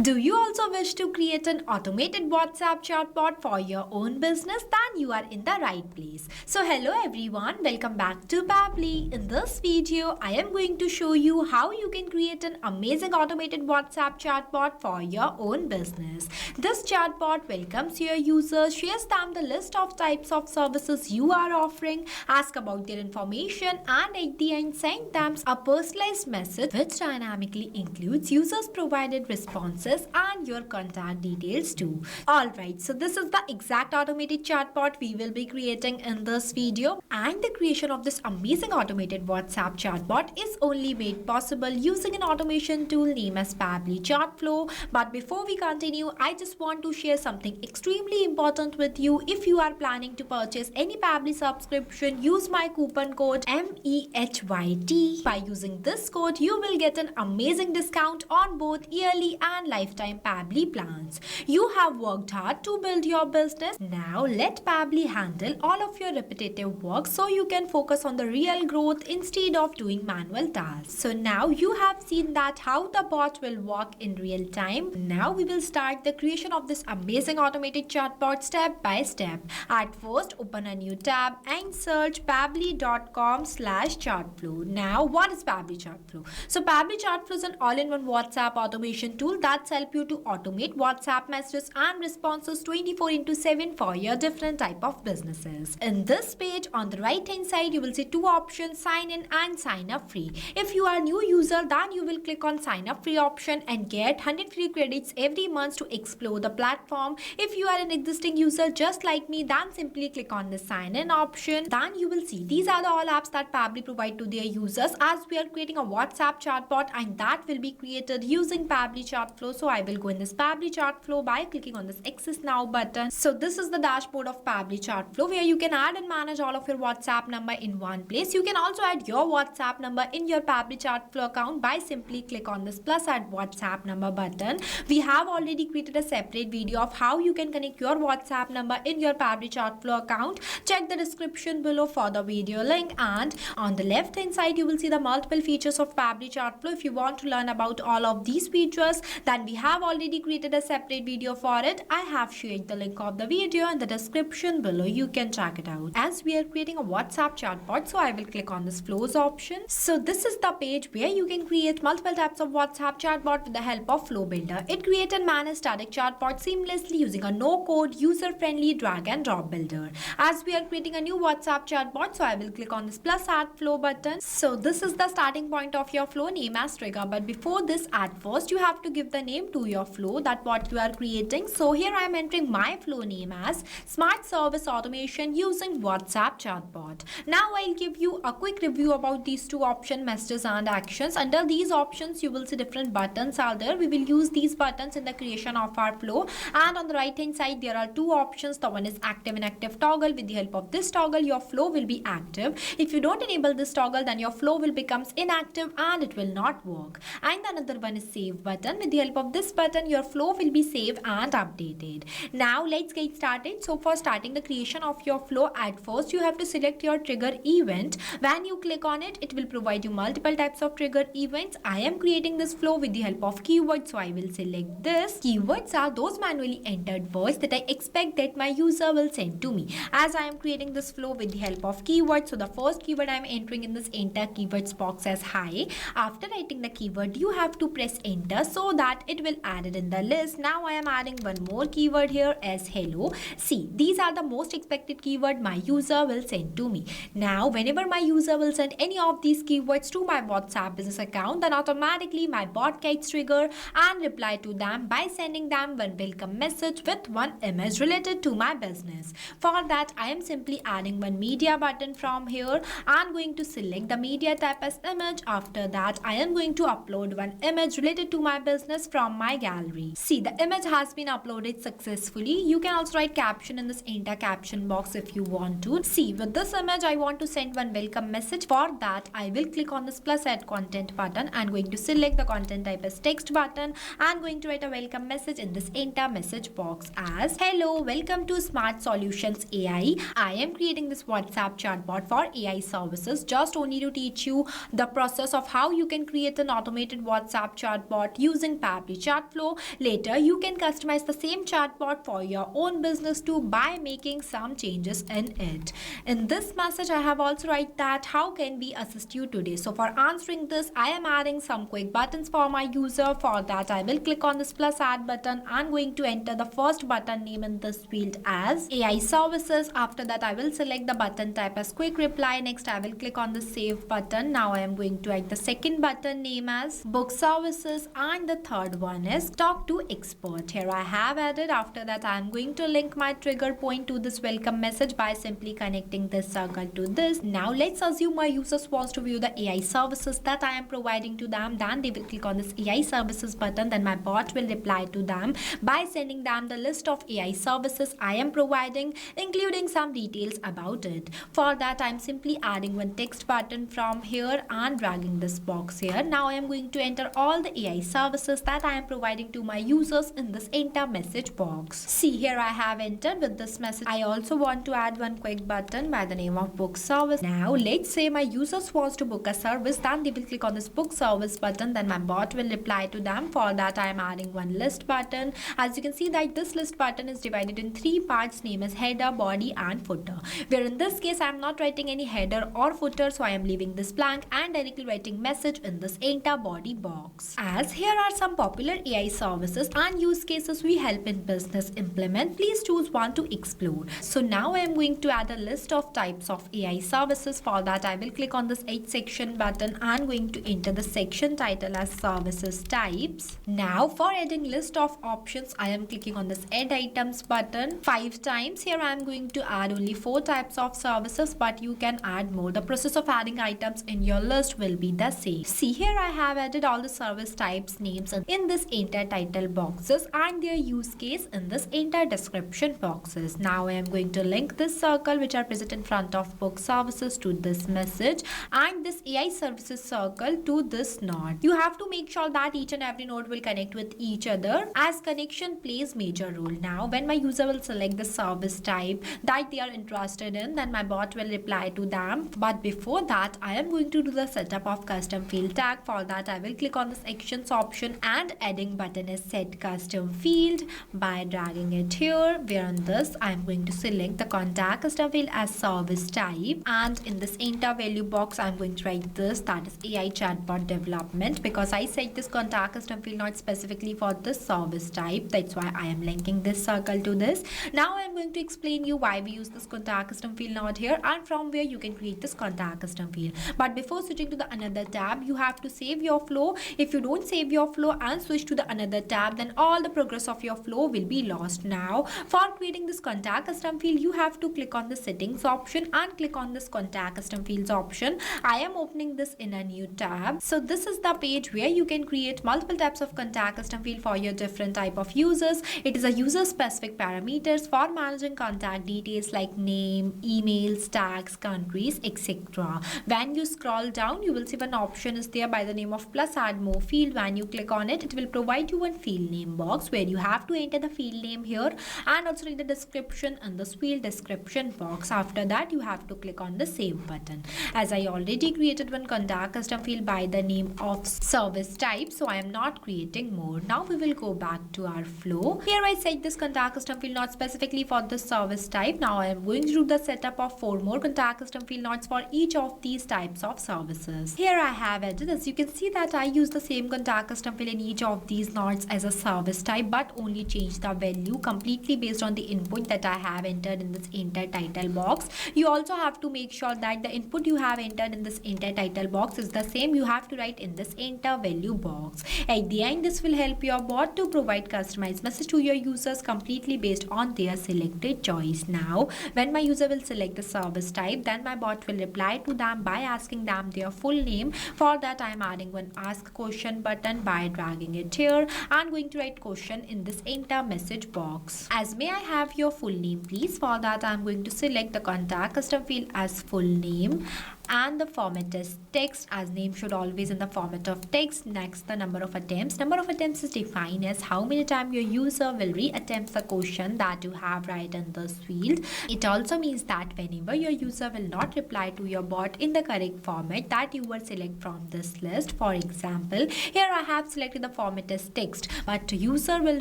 Do you also wish to create an automated WhatsApp chatbot for your own business? Then you are in the right place. So hello everyone, welcome back to Pabbly. In this video, I am going to show you how you can create an amazing automated WhatsApp chatbot for your own business. This chatbot welcomes your users, shares them the list of types of services you are offering, ask about their information, and at the end send them a personalized message which dynamically includes users provided responses and your contact details too. Alright, so this is the exact automated chatbot we will be creating in this video, and the creation of this amazing automated WhatsApp chatbot is only made possible using an automation tool named as Pabbly Chatflow. But before we continue, I just want to share something extremely important with you. If you are planning to purchase any Pabbly subscription, use my coupon code MEHYT. By using this code, you will get an amazing discount on both yearly and lifetime Pabbly plans. You have worked hard to build your business. Now let Pabbly handle all of your repetitive work so you can focus on the real growth instead of doing manual tasks. So now you have seen that how the bot will work in real time. Now we will start the creation of this amazing automated chatbot step by step. At first, open a new tab and search pabbly.com/chatflow. Now what is Pabbly Chatflow? So Pabbly Chatflow is an all-in-one WhatsApp automation tool that helps you to automate WhatsApp messages and responses 24/7 for your different type of businesses. In this page, on the right hand side, you will see two options: sign in and sign up free. If you are a new user, then you will click on sign up free option and get 100 free credits every month to explore the platform. If you are an existing user just like me, then simply click on the sign in option. Then you will see these are the all apps that Pabbly provide to their users, as we are creating a WhatsApp chatbot and that will be created using Pabbly Chatflow. So I will go in this Pabbly Chatflow by clicking on this Access Now button. So this is the dashboard of Pabbly Chatflow, where you can add and manage all of your WhatsApp number in one place. You can also add your WhatsApp number in your Pabbly Chatflow account by simply click on this plus add WhatsApp number button. We have already created a separate video of how you can connect your WhatsApp number in your Pabbly Chatflow account. Check the description below for the video link, and on the left hand side you will see the multiple features of Pabbly Chatflow. If you want to learn about all of these features, then we have already created a separate video for it. I have shared the link of the video in the description below. You can check it out. As we are creating a WhatsApp chatbot, so I will click on this flows option. So this is the page where you can create multiple types of WhatsApp chatbot with the help of Flow Builder. It creates and manages static chatbot seamlessly using a no-code, user-friendly drag and drop builder. As we are creating a new WhatsApp chatbot, so I will click on this plus add flow button. So this is the starting point of your flow, name as trigger. But before this, at first you have to give the name to your flow, that what you are creating. So here I am entering my flow name as Smart Service Automation using WhatsApp chatbot. Now I'll give you a quick review about these two options, messages and actions. Under these options you will see different buttons are there. We will use these buttons in the creation of our flow. And on the right hand side there are two options. The one is active and active toggle. With the help of this toggle your flow will be active. If you don't enable this toggle, then your flow will becomes inactive and it will not work. And another one is save button. With the help of this button your flow will be saved and updated. Now let's get started. So for starting the creation of your flow, at first you have to select your trigger event. When you click on it, it will provide you multiple types of trigger events. I am creating this flow with the help of keywords, so I will select this. Keywords are those manually entered words that I expect that my user will send to me. As I am creating this flow with the help of keywords, so the first keyword I am entering in this enter keywords box as hi. After writing the keyword, you have to press enter so that it will add it in the list. Now I am adding one more keyword here as hello. See, these are the most expected keyword my user will send to me. Now whenever my user will send any of these keywords to my WhatsApp business account, then automatically my bot gets triggered and reply to them by sending them one welcome message with one image related to my business. For that I am simply adding one media button from here. I am going to select the media type as image. After that I am going to upload one image related to my business from my gallery. See, the image has been uploaded successfully. You can also write caption in this enter caption box if you want to. See, with this image I want to send one welcome message. For that I will click on this plus add content button. I am going to select the content type as text button. I am going to write a welcome message in this enter message box as hello, welcome to Smart Solutions AI. I am creating this WhatsApp chatbot for AI services just only to teach you the process of how you can create an automated WhatsApp chatbot using Pabbly Pabbly Chatflow. Later, you can customize the same chatbot for your own business too by making some changes in it. In this message, I have also write that how can we assist you today. So for answering this, I am adding some quick buttons for my user. For that, I will click on this plus add button. I'm going to enter the first button name in this field as AI services. After that, I will select the button type as quick reply. Next, I will click on the save button. Now I am going to add the second button name as book services, and the third one is talk to expert. Here I have added. After that, I am going to link my trigger point to this welcome message by simply connecting this circle to this. Now let's assume my users wants to view the AI services that I am providing to them. Then they will click on this AI services button. Then my bot will reply to them by sending them the list of AI services I am providing, including some details about it. For that, I am simply adding one text button from here and dragging this box here. Now I am going to enter all the AI services that I am providing to my users in this enter message box. See, here I have entered with this message. I also want to add one quick button by the name of book service. Now let's say my users wants to book a service, then they will click on this book service button. Then my bot will reply to them. For that, I am adding one list button. As you can see that this list button is divided in three parts, name as header, body and footer, where in this case I am not writing any header or footer, so I am leaving this blank and directly writing message in this enter body box. As here are some popular AI services and use cases we help in business implement, please choose one to explore. So now I am going to add a list of types of AI services. For that, I will click on this H section button and going to enter the section title as services types. Now for adding list of options, I am clicking on this add items button 5 times. Here I am going to add only 4 types of services, but you can add more. The process of adding items in your list will be the same. See, here I have added all the service types names in this enter title boxes and their use case in this enter description boxes. Now I am going to link this circle which are present in front of book services to this message and this AI services circle to this node. You have to make sure that each and every node will connect with each other, as connection plays major role. Now when my user will select the service type that they are interested in, then my bot will reply to them. But before that, I am going to do the setup of custom field tag. For that, I will click on this actions option and adding button is set custom field by dragging it here, where on this I am going to select the contact custom field as service type, and in this enter value box I am going to write this, that is AI chatbot development, because I set this contact custom field not specifically for this service type. That's why I am linking this circle to this. Now I am going to explain you why we use this contact custom field node here and from where you can create this contact custom field. But before switching to the another tab, you have to save your flow. If you don't save your flow and switch to the another tab, then all the progress of your flow will be lost. Now for creating this contact custom field, you have to click on the settings option and click on this contact custom fields option. I am opening this in a new tab. So this is the page where you can create multiple types of contact custom field for your different type of users. It is a user specific parameters for managing contact details like name, emails, tags, countries, etc. When you scroll down, you will see one option is there by the name of plus add more field. When you click on it, it will provide you one field name box where you have to enter the field name here and also read the description in this field description box. After that, you have to click on the save button. As I already created one contact custom field by the name of service type, so I am not creating more. Now we will go back to our flow. Here I set this contact custom field not specifically for the service type. Now I am going to do the setup of 4 more contact custom field nodes for each of these types of services. Here I have added, as you can see that I use the same contact custom field in each of these nodes as a service type, but only change the value completely based on the input that I have entered in this enter title box. You also have to make sure that the input you have entered in this enter title box is the same you have to write in this enter value box. At the end, this will help your bot to provide customized message to your users completely based on their selected choice. Now when my user will select the service type, then my bot will reply to them by asking them their full name. For that, I am adding one ask question button by dragging it here and going to write question in this enter message box. As may I have your full name please? For that, I am going to select the contact custom field as full name and the format is text, as name should always in the format of text. Next, the number of attempts. Number of attempts is defined as how many times your user will re-attempt the question that you have right in this field. It also means that whenever your user will not reply to your bot in the correct format that you will select from this list. For example, here I have selected the format as text, but user will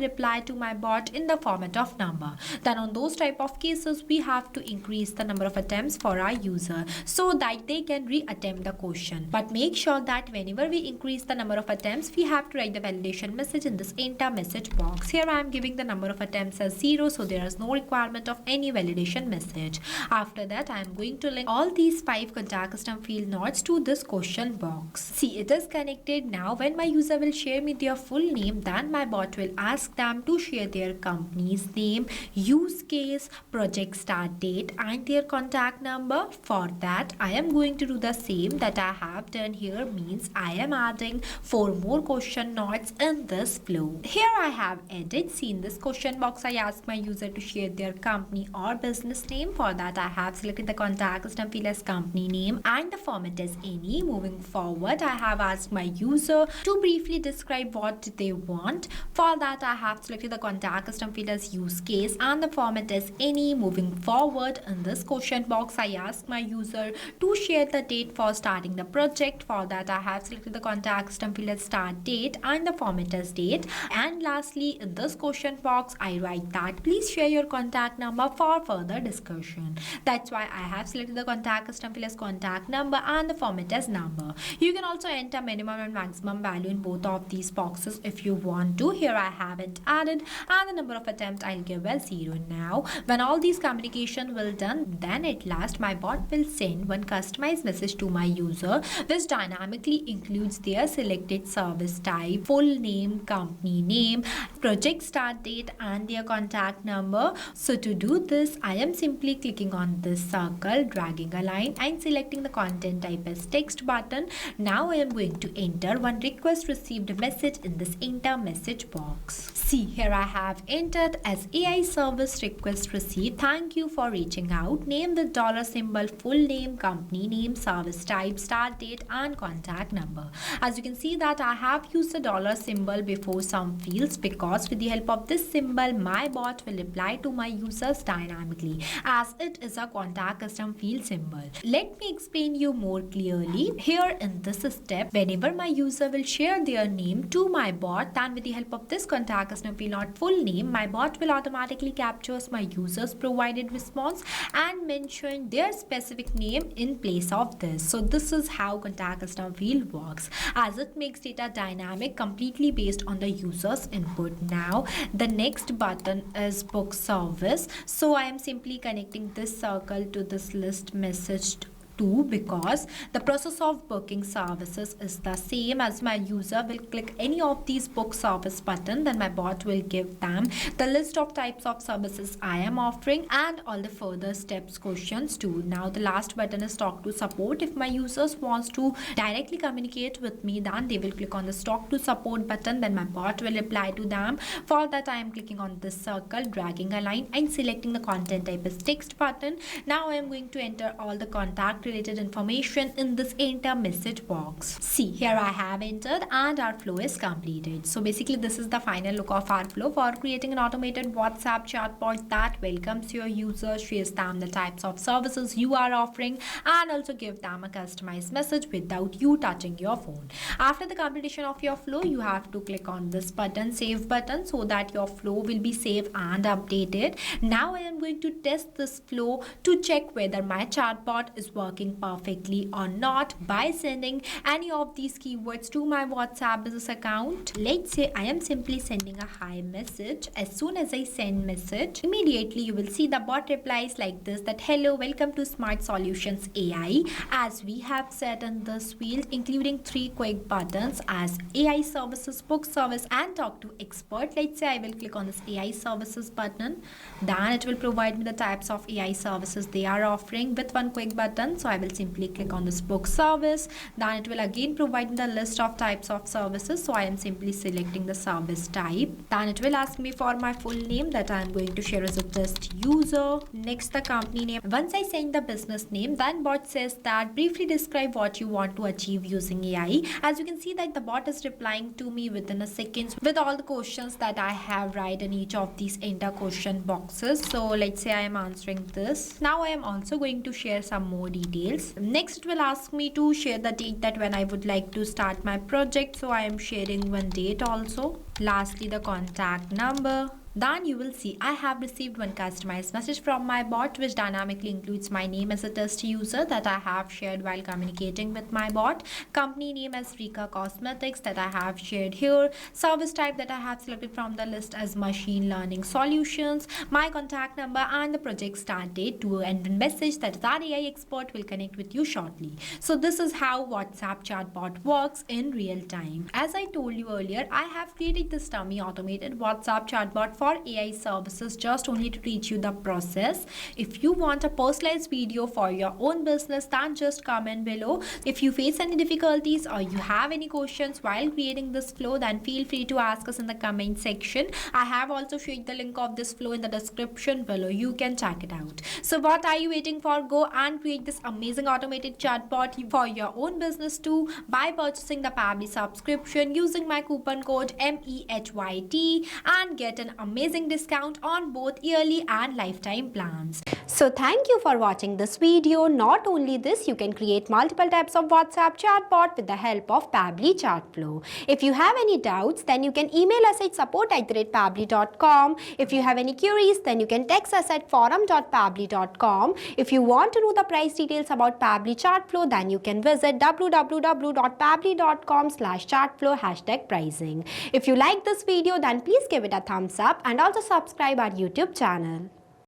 reply to my bot in the format of number. Then on those type of cases, we have to increase the number of attempts for our user so that they can re-attempt the question. But make sure that whenever we increase the number of attempts, we have to write the validation message in this enter message box. Here I am giving the number of attempts as 0, so there is no requirement of any validation message. After that, I am going to link all these 5 contact custom field nodes to this question box. See, it is connected. Now when my user will share me their full name, then my bot will ask them to share their company's name, use case, project start date, and their contact number. For that, I am going to do the same that I have done here, means I am adding 4 more question nodes in this flow. Here I have added, see in this question box, I ask my user to share their company or business name. For that, I have selected the contact custom field as company name and the format is any. Moving forward, I have asked my user to briefly describe what they want. For that, I have selected the contact custom field as use case and the format is any. Moving forward, in this question box, I ask my user to share the date for starting the project. For that, I have selected the contact custom field as start date and the format as date. And lastly, in this question box, I write that please share your contact number for further discussion. That's why I have selected the contact custom field as contact number and the format as number. You can also enter minimum and maximum value in both of these boxes if you want to. Here I haven't added, and the number of attempts I'll give as 0. Now when all these communication will done, then at last my bot will send one customized message to my user which dynamically includes their selected service type, full name, company name, project start date, and their contact number. So to do this, I am simply clicking on this circle, dragging a line and selecting the content type as text button. Now I am going to enter one request received message in this enter message box. See, here I have entered as AI service request received. Thank you for reaching out. Name the dollar symbol, full name, company name, service type, start date, and contact number. As you can see that I have used the dollar symbol before some fields because with the help of this symbol, my bot will reply to my users dynamically as it is a contact custom field symbol. Let me explain you more clearly. Here in this step, whenever my user will share their name to my bot, then with the help of this contact custom field not full name, my bot will automatically captures my user's provided response and mention their specific name in place of this. So this is how contact custom field works, as it makes data dynamic completely based on the user's input. Now the next button is book service. So I am simply connecting this circle to this list message 2 because the process of booking services is the same. As my user will click any of these book service button, then my bot will give them the list of types of services I am offering and all the further steps questions too. Now the last button is talk to support. If my users wants to directly communicate with me, then they will click on the talk to support button, then my bot will reply to them. For that, I am clicking on this circle, dragging a line and selecting the content type as text button. Now I am going to enter all the contact related information in this enter message box. See, here I have entered and our flow is completed. So basically this is the final look of our flow for creating an automated WhatsApp chatbot that welcomes your users, shares them the types of services you are offering, and also give them a customized message without you touching your phone. After the completion of your flow, you have to click on this button, save button, so that your flow will be saved and updated. Now I am going to test this flow to check whether my chatbot is working perfectly or not by sending any of these keywords to my WhatsApp business account. Let's say I am simply sending a hi message. As soon as I send message, immediately you will see the bot replies like this, that hello, welcome to Smart Solutions AI. As we have set in this field, including 3 quick buttons as AI services, book service, and talk to expert. Let's say I will click on this AI services button, then it will provide me the types of AI services they are offering with one quick button. So So I will simply click on this book service. Then it will again provide the list of types of services. So I am simply selecting the service type. Then it will ask me for my full name that I am going to share as a test user. Next, the company name. Once I send the business name, then bot says that briefly describe what you want to achieve using AI. As you can see that the bot is replying to me within a second with all the questions that I have right in each of these enter question boxes. So let's say I am answering this. Now I am also going to share some more details. Next, it will ask me to share the date that when I would like to start my project. So I am sharing one date also. Lastly, the contact number. Then you will see I have received one customized message from my bot which dynamically includes my name as a test user that I have shared while communicating with my bot, company name as Rika Cosmetics that I have shared here, service type that I have selected from the list as machine learning solutions, my contact number and the project start date to end a message that our AI expert will connect with you shortly. So this is how WhatsApp chatbot works in real time. As I told you earlier, I have created this dummy automated WhatsApp chatbot for AI services just only to teach you the process. If you want a personalized video for your own business, then just comment below. If you face any difficulties or you have any questions while creating this flow, then feel free to ask us in the comment section. I have also shared the link of this flow in the description below. You can check it out. So what are you waiting for? Go and create this amazing automated chatbot for your own business too by purchasing the Pabbly subscription using my coupon code MEHYT and get an amazing discount on both yearly and lifetime plans. So thank you for watching this video. Not only this, you can create multiple types of WhatsApp chatbot with the help of Pabbly Chatflow. If you have any doubts, then you can email us at support@pabbly.com. If you have any queries, then you can text us at forum.pabbly.com. If you want to know the price details about Pabbly Chatflow, then you can visit www.pabbly.com/chatflow #pricing. If you like this video, then please give it a thumbs up and also subscribe our YouTube channel.